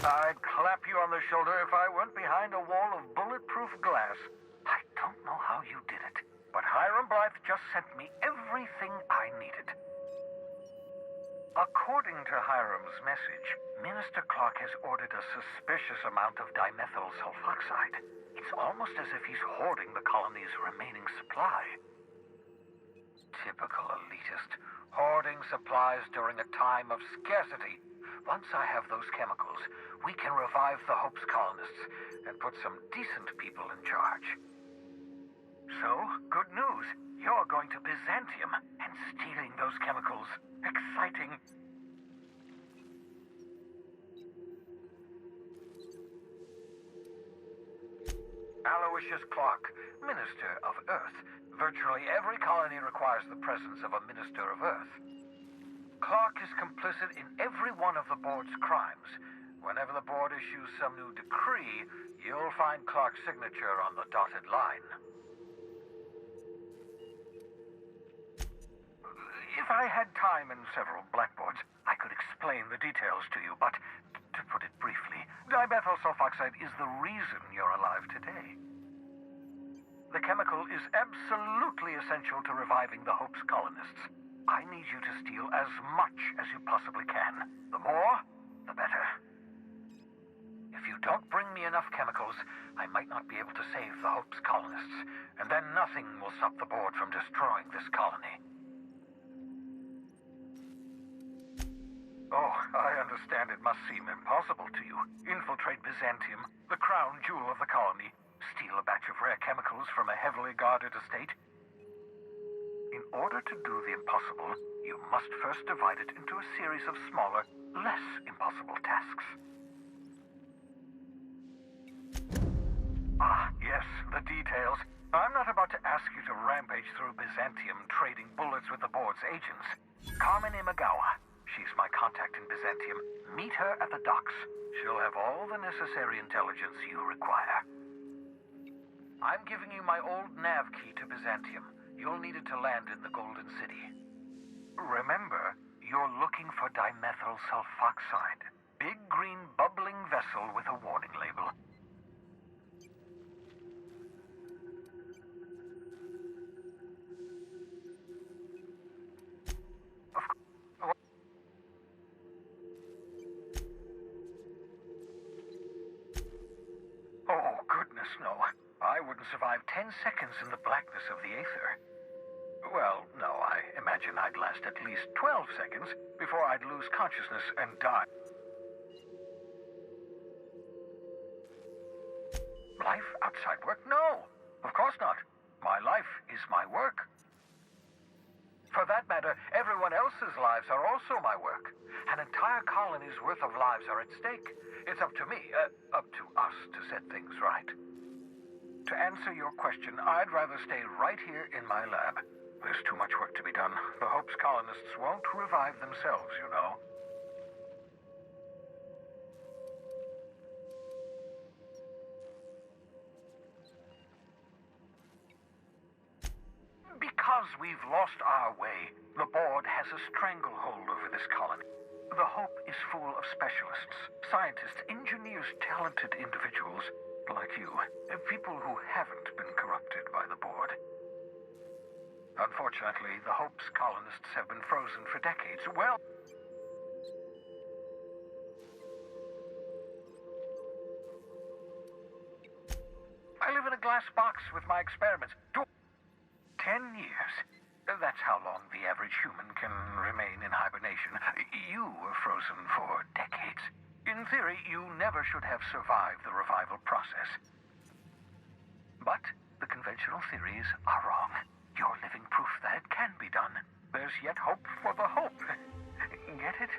I'd clap you on the shoulder if I weren't behind a wall of bulletproof glass. I don't know how you did it, but Hiram Blythe just sent me everything I needed. According to Hiram's message, Minister Clark has ordered a suspicious amount of dimethyl sulfoxide. It's almost as if he's hoarding the colony's remaining supply. Typical elitist, hoarding supplies during a time of scarcity. Once I have those chemicals, we can revive the Hope's colonists and put some decent people in charge. So, good news. You're going to Byzantium and stealing those chemicals. Exciting. Aloysius Clark, Minister of Earth. Virtually every colony requires the presence of a Minister of Earth. Clark is complicit in every one of the board's crimes. Whenever the board issues some new decree, you'll find Clark's signature on the dotted line. If I had time and several blackboards, I could explain the details to you, but to put it briefly, dimethyl sulfoxide is the reason you're alive today. The chemical is absolutely essential to reviving the Hope's colonists. I need you to steal as much as you possibly can. The more, the better. If you don't bring me enough chemicals, I might not be able to save the Hope's colonists, and then nothing will stop the board from destroying this colony. Oh, I understand it must seem impossible to you. Infiltrate Byzantium, the crown jewel of the colony, steal a batch of rare chemicals from a heavily guarded estate. In order to do the impossible, you must first divide it into a series of smaller, less impossible tasks. Ah, yes, the details. I'm not about to ask you to rampage through Byzantium trading bullets with the board's agents. Carmen Imagawa. She's my contact in Byzantium. Meet her at the docks. She'll have all the necessary intelligence you require. I'm giving you my old nav key to Byzantium. You'll need it to land in the Golden City. Remember, you're looking for dimethyl sulfoxide. Big green bubbling vessel with a warning label. Oh, goodness, no. I wouldn't survive 10 seconds in the blackness of the aether. Well, no, I imagine I'd last at least 12 seconds before I'd lose consciousness and die. Life outside work? No, of course not. My life is my work. For that matter, everyone else's lives are also my work. An entire colony's worth of lives are at stake. It's up to me, up to us to set things right. To answer your question, I'd rather stay right here in my lab. There's too much work to be done. The Hope's colonists won't revive themselves, you know. Because we've lost our way, the board has a stranglehold over this colony. The Hope is full of specialists, scientists, engineers, talented individuals like you, people who haven't been corrupted by the board. Unfortunately, the Hope's colonists have been frozen for decades. Well, I live in a glass box with my experiments. 10 years. That's how long the average human can remain in hibernation. You were frozen for decades. In theory, you never should have survived the revival process. But the conventional theories are wrong. You're living proof that it can be done. There's yet hope for the Hope. Get it?